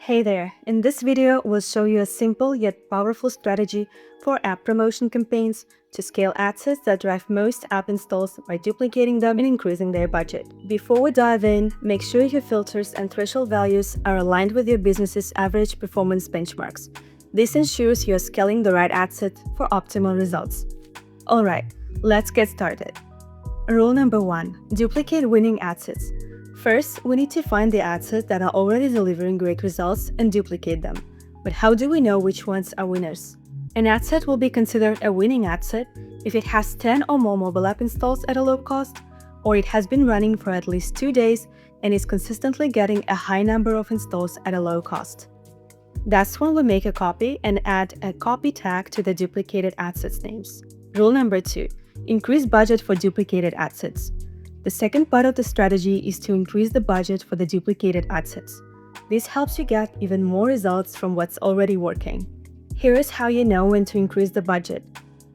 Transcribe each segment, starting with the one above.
Hey there, in this video we'll show you a simple yet powerful strategy for app promotion campaigns to scale ad sets that drive most app installs by duplicating them and increasing their budget. Before we dive in, make sure your filters and threshold values are aligned with your business's average performance benchmarks. This ensures you're scaling the right ad set for optimal results. Alright, let's get started. Rule number 1. Duplicate winning ad sets. First, we need to find the ad sets that are already delivering great results and duplicate them. But how do we know which ones are winners? An ad set will be considered a winning ad set if it has 10 or more mobile app installs at a low cost, or it has been running for at least 2 days and is consistently getting a high number of installs at a low cost. That's when we make a copy and add a copy tag to the duplicated ad sets names. Rule number 2. Increase budget for duplicated ad sets. The second part of the strategy is to increase the budget for the duplicated ad sets. This helps you get even more results from what's already working. Here is how you know when to increase the budget.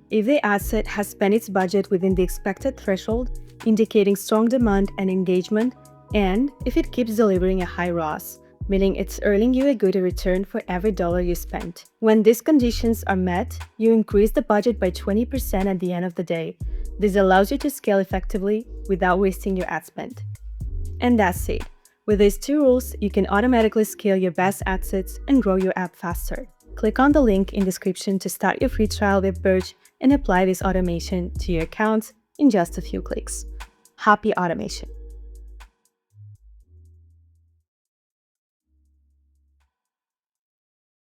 If the ad set has spent its budget within the expected threshold, indicating strong demand and engagement, and if it keeps delivering a high ROAS, meaning it's earning you a good return for every dollar you spent. When these conditions are met, you increase the budget by 20% at the end of the day. This allows you to scale effectively without wasting your ad spend. And that's it. With these 2 rules, you can automatically scale your best ad sets and grow your app faster. Click on the link in the description to start your free trial with Birch and apply this automation to your accounts in just a few clicks. Happy automation!